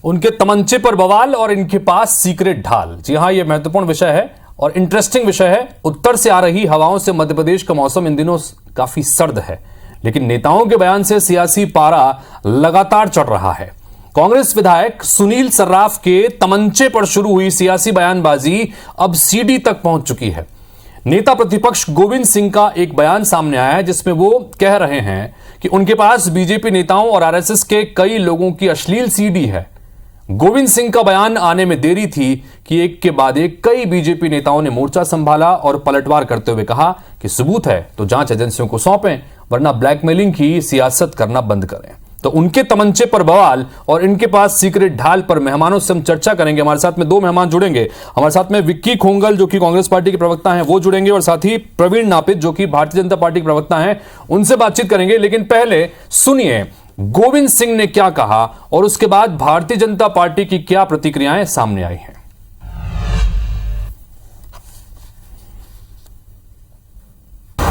उनके तमंचे पर बवाल और इनके पास सीक्रेट ढाल। जी हां, यह महत्वपूर्ण विषय है और इंटरेस्टिंग विषय है। उत्तर से आ रही हवाओं से मध्य प्रदेश का मौसम इन दिनों काफी सर्द है, लेकिन नेताओं के बयान से सियासी पारा लगातार चढ़ रहा है। कांग्रेस विधायक सुनील सर्राफ के तमंचे पर शुरू हुई सियासी बयानबाजी अब सीडी तक पहुंच चुकी है। नेता प्रतिपक्ष गोविंद सिंह का एक बयान सामने आया है, जिसमें वो कह रहे हैं कि उनके पास बीजेपी नेताओं और आरएसएस के कई लोगों की अश्लील सीडी है। गोविंद सिंह का बयान आने में देरी थी कि एक के बाद एक कई बीजेपी नेताओं ने मोर्चा संभाला और पलटवार करते हुए कहा कि सबूत है तो जांच एजेंसियों को सौंपें, वरना ब्लैकमेलिंग की सियासत करना बंद करें। तो उनके तमंचे पर बवाल और इनके पास सीक्रेट ढाल पर मेहमानों से हम चर्चा करेंगे। हमारे साथ में दो मेहमान जुड़ेंगे। हमारे साथ में विक्की खोंगल जो कि कांग्रेस पार्टी के प्रवक्ता हैं वो जुड़ेंगे, और साथ ही प्रवीण नापित जो कि भारतीय जनता पार्टी के प्रवक्ता हैं, उनसे बातचीत करेंगे। लेकिन पहले सुनिए गोविंद सिंह ने क्या कहा और उसके बाद भारतीय जनता पार्टी की क्या प्रतिक्रियाएं सामने आई हैं।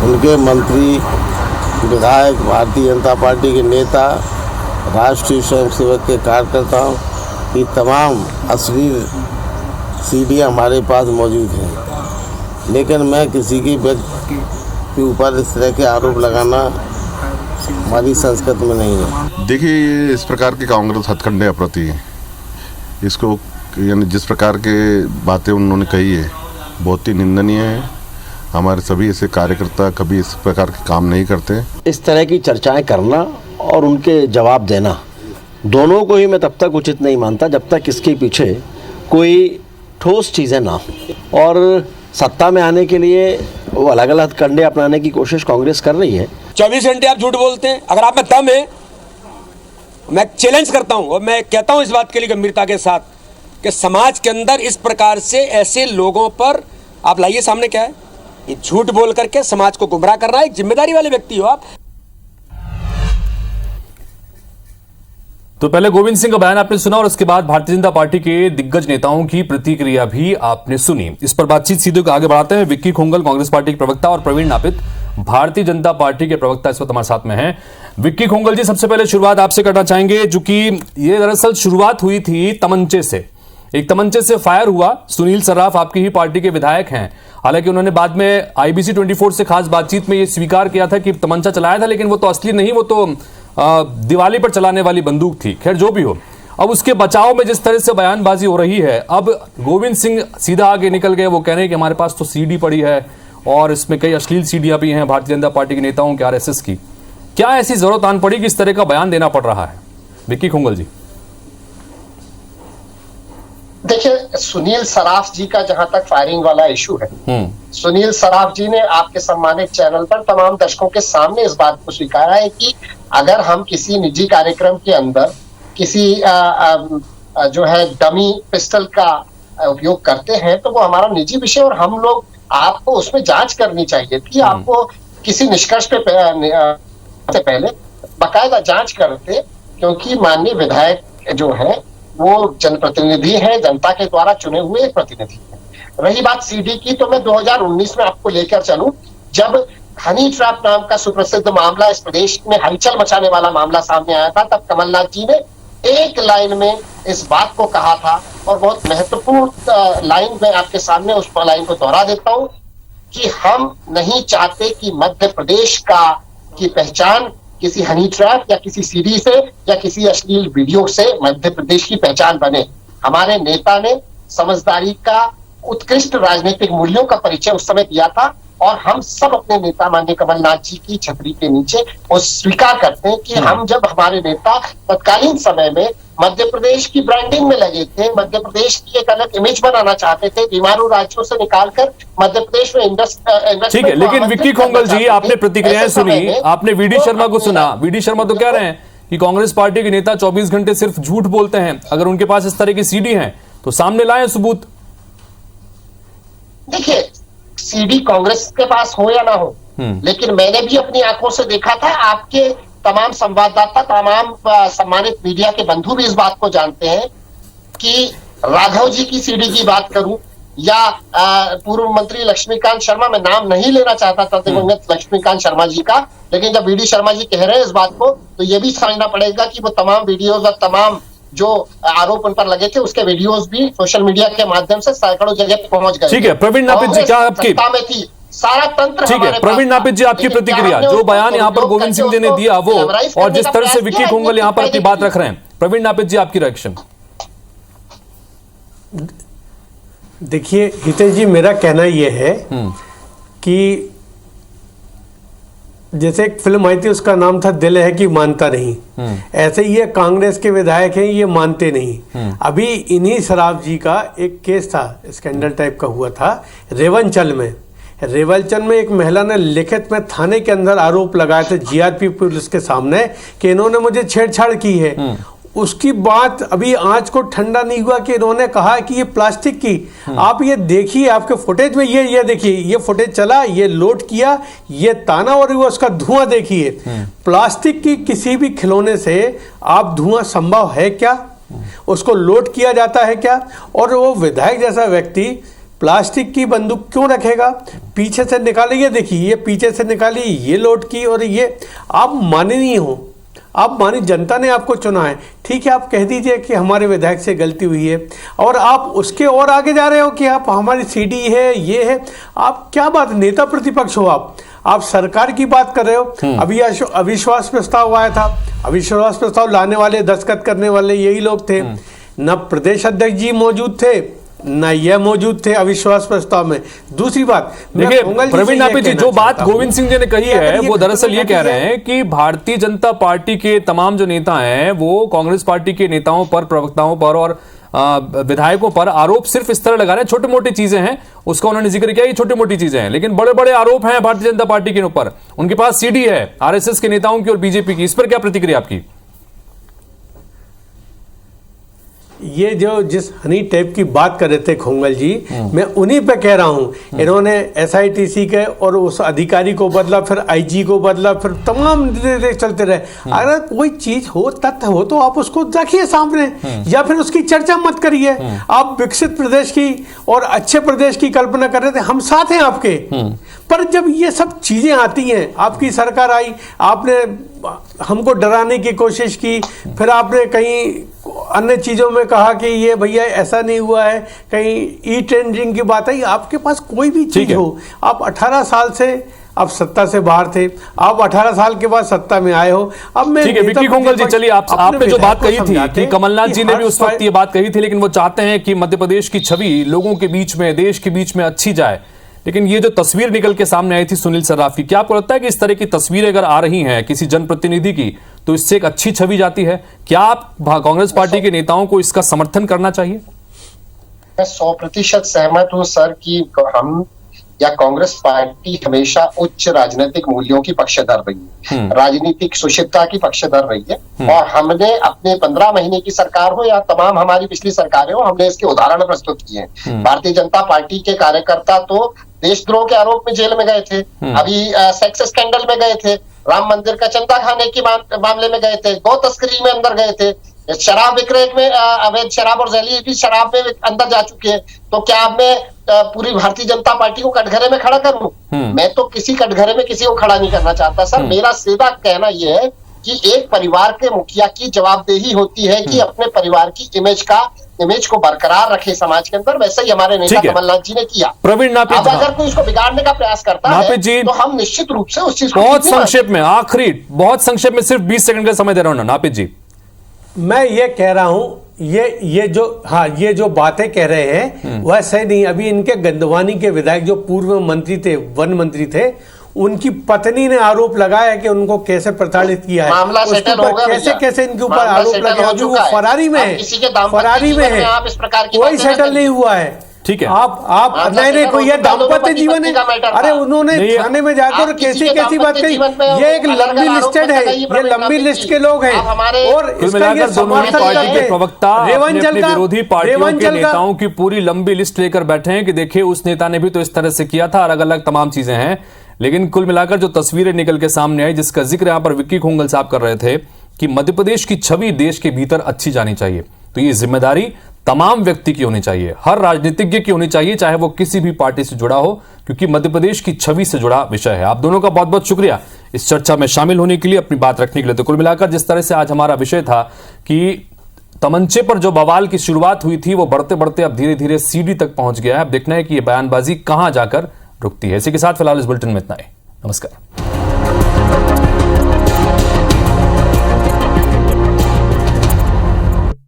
उनके मंत्री, विधायक, भारतीय जनता पार्टी के नेता, राष्ट्रीय स्वयंसेवक के कार्यकर्ताओं की तमाम अश्लील सीडियां हमारे पास मौजूद हैं, लेकिन मैं किसी की व्यक्ति के ऊपर इस तरह के आरोप लगाना हमारी संस्कृति में नहीं है। देखिए, इस प्रकार के कांग्रेस हथकंडे अप्रति है। इसको यानी जिस प्रकार के बातें उन्होंने कही है बहुत ही निंदनीय है। हमारे सभी ऐसे कार्यकर्ता कभी इस प्रकार के काम नहीं करते। इस तरह की चर्चाएं करना और उनके जवाब देना, दोनों को ही मैं तब तक उचित नहीं मानता जब तक इसके पीछे कोई ठोस चीज़ें ना हो। और सत्ता में आने के लिए वो अलग अलग कंडे अपनाने की कोशिश कांग्रेस कर रही है। 24 घंटे आप झूठ बोलते हैं। अगर आप में दम है, मैं चैलेंज करता हूं और मैं कहता हूं इस बात के लिए गंभीरता के साथ कि समाज के अंदर इस प्रकार से ऐसे लोगों पर आप लाइए सामने। क्या है ये? झूठ बोल करके समाज को गुमराह कर रहा है। एक जिम्मेदारी वाले व्यक्ति हो आप। तो पहले गोविंद सिंह का बयान आपने सुना और उसके बाद भारतीय जनता पार्टी के दिग्गज नेताओं की प्रतिक्रिया भी आपने सुनी। इस पर बातचीत सीधे आगे बढ़ाते हैं। विक्की खोंगल कांग्रेस पार्टी के प्रवक्ता और प्रवीण नापित भारतीय जनता पार्टी के प्रवक्ता इस वक्त हमारे साथ में हैं। विक्की खोंगल जी, सबसे पहले शुरुआत आपसे करना चाहेंगे, जो कि ये दरअसल शुरुआत हुई थी तमंचे से। एक तमंचे से फायर हुआ। सुनील सर्राफ आपकी ही पार्टी के विधायक हैं। हालांकि उन्होंने बाद में IBC 24 से खास बातचीत में ये स्वीकार किया था कि तमंचा चलाया था, लेकिन वो तो असली नहीं, वो तो दिवाली पर चलाने वाली बंदूक थी। खैर जो भी हो, अब उसके बचाव में जिस तरह से बयानबाजी हो रही है, अब गोविंद सिंह सीधा आगे निकल गए। वो कह रहे हैं कि हमारे पास तो सीडी पड़ी है और इसमें कई अश्लील सीडियां भी हैं भारतीय जनता पार्टी के नेताओं के, आरएसएस की। क्या ऐसी जरूरत आन पड़ी कि इस तरह का बयान देना पड़ रहा है? विक्की खोंगल जी। देखिए, सुनील सर्राफ जी का जहां तक फायरिंग वाला इशू है, सुनील सर्राफ जी ने आपके सम्मानित चैनल पर तमाम दर्शकों के सामने इस बात को स्वीकारा है कि अगर हम किसी निजी कार्यक्रम के अंदर किसी जो है डमी पिस्टल का उपयोग करते हैं तो वो हमारा निजी विषय, और हम लोग आपको उसमें जांच करनी चाहिए थी। आपको किसी निष्कर्ष पे पहले बाकायदा जांच करते, क्योंकि माननीय विधायक जो है वो जनप्रतिनिधि है, जनता के द्वारा चुने हुए एक प्रतिनिधि है। रही बात सीडी की, तो मैं 2019 में आपको लेकर चलूं, जब हनी ट्रैप नाम का सुप्रसिद्ध मामला इस प्रदेश में हलचल मचाने वाला मामला सामने आया था, तब कमलनाथ जी ने एक लाइन में इस बात को कहा था, और बहुत महत्वपूर्ण लाइन में आपके सामने उस लाइन को दोहरा देता हूं कि हम नहीं चाहते कि मध्य प्रदेश की पहचान किसी हनी ट्रैप या किसी सीडी से या किसी अश्लील वीडियो से मध्य प्रदेश की पहचान बने। हमारे नेता ने समझदारी का, उत्कृष्ट राजनीतिक मूल्यों का परिचय उस समय दिया था, और हम सब अपने नेता माननीय कमलनाथ जी की छतरी के नीचे वो स्वीकार करते हैं कि हम जब हमारे नेता तत्कालीन समय में मध्य प्रदेश की ब्रांडिंग में लगे थे, मध्य प्रदेश की एक अलग इमेज बनाना चाहते थे, बीमारू राज्यों से निकालकर मध्य प्रदेश में ठीक है। लेकिन विक्की खोंगल जी, आपने प्रतिक्रियाएं सुनी, आपने वीडी शर्मा को सुना। वीडी शर्मा तो कह रहे हैं कि कांग्रेस पार्टी के नेता 24 घंटे सिर्फ झूठ बोलते हैं। अगर उनके पास इस तरह की सीडी है तो सामने लाएं सबूत। देखिए, सीडी कांग्रेस के पास हो या ना हो, लेकिन मैंने भी अपनी आंखों से देखा था। आपके तमाम संवाददाता, तमाम सम्मानित मीडिया के बंधु भी इस बात को जानते हैं कि राघव जी की सीडी की बात करूं या पूर्व मंत्री लक्ष्मीकांत शर्मा, मैं नाम नहीं लेना चाहता था दिवंगत लक्ष्मीकांत शर्मा जी का, लेकिन जब वीडी शर्मा जी कह रहे हैं इस बात को, तो ये भी समझना पड़ेगा कि वो तमाम वीडियोज और तमाम जो आरोप उन पर लगे थे उसके वीडियोस भी सोशल मीडिया के माध्यम से सैकड़ों जगह पहुंच गए। ठीक है प्रवीण नापित जी, क्या आपकी सत्ता में थी, सारा तंत्र ठीक है प्रवीण नापित जी, आपकी प्रतिक्रिया, जो बयान यहाँ पर गोविंद सिंह जी ने दिया वो, और जिस तरह से विक्की खोंगल यहाँ पर अपनी बात रख रहे हैं, प्रवीण नापित जी आपकी रिएक्शन। देखिए हितेश जी, मेरा कहना यह है कि जैसे एक फिल्म आई थी उसका नाम था दिल है कि मानता नहीं, ऐसे ही ये कांग्रेस के विधायक हैं, ये मानते नहीं। अभी इन्हीं सराफ जी का एक केस था, स्कैंडल टाइप का हुआ था रेवंचल में। रेवंचल में एक महिला ने लिखित में थाने के अंदर आरोप लगाए थे जीआरपी पुलिस के सामने कि इन्होंने मुझे छेड़छाड़ की है। उसकी बात अभी आंच को ठंडा नहीं हुआ कि इन्होंने कहा कि ये प्लास्टिक की, आप ये देखिए आपके फुटेज में, ये देखिए ये फुटेज चला, ये लोड किया, ये ताना और वो उसका धुआं देखिए। प्लास्टिक की किसी भी खिलौने से आप धुआं संभव है क्या? उसको लोड किया जाता है क्या? और वो विधायक जैसा व्यक्ति प्लास्टिक की बंदूक क्यों रखेगा? पीछे से निकाली, ये देखिए ये पीछे से निकाली, ये लोड की, और ये आप माननीय हो, आप मानी जनता ने आपको चुना है, ठीक है, आप कह दीजिए कि हमारे विधायक से गलती हुई है, और आप उसके और आगे जा रहे हो कि आप हमारी सीडी है, ये है। आप क्या बात, नेता प्रतिपक्ष हो आप सरकार की बात कर रहे हो। अभी अविश्वास प्रस्ताव आया था, अविश्वास प्रस्ताव लाने वाले, दस्तखत करने वाले यही लोग थे। न प्रदेश अध्यक्ष जी मौजूद थे, न यह मौजूद थे अविश्वास प्रस्ताव में। दूसरी बात, देखिए प्रवीण नापित जी, जो बात गोविंद सिंह जी ने कही है वो दरअसल ये कह रहे हैं कि भारतीय जनता पार्टी के तमाम जो नेता हैं वो कांग्रेस पार्टी के नेताओं पर, प्रवक्ताओं पर और विधायकों पर आरोप सिर्फ इस तरह लगा रहे हैं, छोटी मोटी चीजें हैं, उसका उन्होंने जिक्र किया, ये छोटी मोटी चीजें हैं, लेकिन बड़े बड़े आरोप हैं भारतीय जनता पार्टी के ऊपर। उनके पास सीडी है आरएसएस के नेताओं की और बीजेपी की, इस पर क्या प्रतिक्रिया आपकी? ये जो जिस हनी टेप की बात कर रहे थे खोंगल जी, मैं उन्हीं पे कह रहा हूं। इन्होंने एसआईटीसी के और उस अधिकारी को बदला, फिर आईजी को बदला, फिर तमाम चलते रहे। अगर कोई चीज हो, तथ्य हो, तो आप उसको रखिए सामने, या फिर उसकी चर्चा मत करिए। आप विकसित प्रदेश की और अच्छे प्रदेश की कल्पना कर रहे थे, हम साथ हैं आपके। पर जब ये सब चीजें आती हैं, आपकी सरकार आई, आपने हमको डराने की कोशिश की, फिर आपने कहीं अन्य चीजों में कहा कि ये भैया ऐसा नहीं हुआ है, कहीं ई टेंडरिंग की बात आई। आपके पास कोई भी चीज हो, आप 18 साल से आप सत्ता से बाहर थे, आप 18 साल के बाद सत्ता में आए हो। अब मैं ठीक है विक्की खोंगल जी, चलिए आपने जो बात कही थी कि कमलनाथ जी ने भी उस वक्त ये बात कही थी, लेकिन वो चाहते हैं कि मध्य प्रदेश की छवि लोगों के बीच में, देश के बीच में अच्छी जाए। लेकिन ये जो तस्वीर निकल के सामने आई थी सुनील सर्राफ की, क्या आपको लगता है कि इस तरह की तस्वीरें अगर आ रही हैं किसी जनप्रतिनिधि की तो इससे एक अच्छी छवि जाती है? क्या आप कांग्रेस पार्टी के नेताओं को इसका समर्थन करना चाहिए? मैं 100% सहमत हूं सर कि हम या कांग्रेस पार्टी हमेशा उच्च राजनीतिक मूल्यों की पक्षधर रही है, राजनीतिक सुशिक्षता की पक्षधर रही है। और हमने अपने 15 महीने की सरकार हो या तमाम हमारी पिछली सरकारें हो, हमने इसके उदाहरण प्रस्तुत किए हैं। भारतीय जनता पार्टी के कार्यकर्ता तो देशद्रोह के आरोप में जेल में गए थे, अभी सेक्स स्कैंडल में गए थे, राम मंदिर का चंदा खाने के मामले में गए थे, गौ तस्करी में अंदर गए थे, शराब विक्रय में अवैध शराब और जहरीली शराब में अंदर जा चुके हैं। तो क्या मैं पूरी भारतीय जनता पार्टी को कटघरे में खड़ा करूं? मैं तो किसी कटघरे में किसी को खड़ा नहीं करना चाहता सर। मेरा सीधा कहना यह है कि एक परिवार के मुखिया की जवाबदेही होती है कि अपने परिवार की इमेज को बरकरार रखे समाज के अंदर। वैसे ही हमारे नेता कमलनाथ जी ने किया। प्रवीण नापित, अब अगर कोई उसको बिगाड़ने का प्रयास करता है तो हम निश्चित रूप से उस चीज को बहुत संक्षेप में, आखिरी बहुत संक्षेप में, सिर्फ 20 सेकंड का समय दे रहा हूं नापित जी। मैं ये कह रहा हूं, ये जो बातें कह रहे हैं वह सही नहीं। अभी इनके गंदवानी के विधायक जो पूर्व मंत्री थे, वन मंत्री थे, उनकी पत्नी ने आरोप लगाया कि उनको कैसे प्रताड़ित किया है, मामला सेटल होगा, कैसे इनके ऊपर आरोप लगाया, अभी वो फरारी में है, फरारी में है, कोई सेटल नहीं हुआ है। ठीक है, आप नहीं कोई ये दाम्पत्य जीवन है। अरे उन्होंने थाने में जाकर कैसी बात कही, ये एक लंबी लिस्टेड है, ये लंबी लिस्ट के लोग हैं। और इसका ये समर्थन पार्टी के प्रवक्ता अपने विरोधी पार्टियों के नेताओं की पूरी लंबी लिस्ट लेकर बैठे हैं कि देखिए उस नेता ने भी तो इस तरह से किया था, अलग अलग तमाम चीजें हैं। लेकिन कुल मिलाकर जो तस्वीरें निकल के सामने आई, जिसका जिक्र यहां पर विक्की खोंगल साहब कर रहे थे कि मध्य प्रदेश की छवि देश के भीतर अच्छी जानी चाहिए, तो ये जिम्मेदारी तमाम व्यक्ति की होनी चाहिए, हर राजनीतिज्ञ की होनी चाहिए, चाहे वो किसी भी पार्टी से जुड़ा हो, क्योंकि मध्य प्रदेश की छवि से जुड़ा विषय है। आप दोनों का बहुत बहुत शुक्रिया इस चर्चा में शामिल होने के लिए, अपनी बात रखने के लिए। तो कुल मिलाकर जिस तरह से आज हमारा विषय था कि तमंचे पर जो बवाल की शुरुआत हुई थी वो बढ़ते बढ़ते अब धीरे धीरे सीडी तक पहुंच गया है। अब देखना है कि ये बयानबाजी कहां जाकर रुकती है। इसी के साथ फिलहाल इस बुलेटिन में इतना ही। नमस्कार।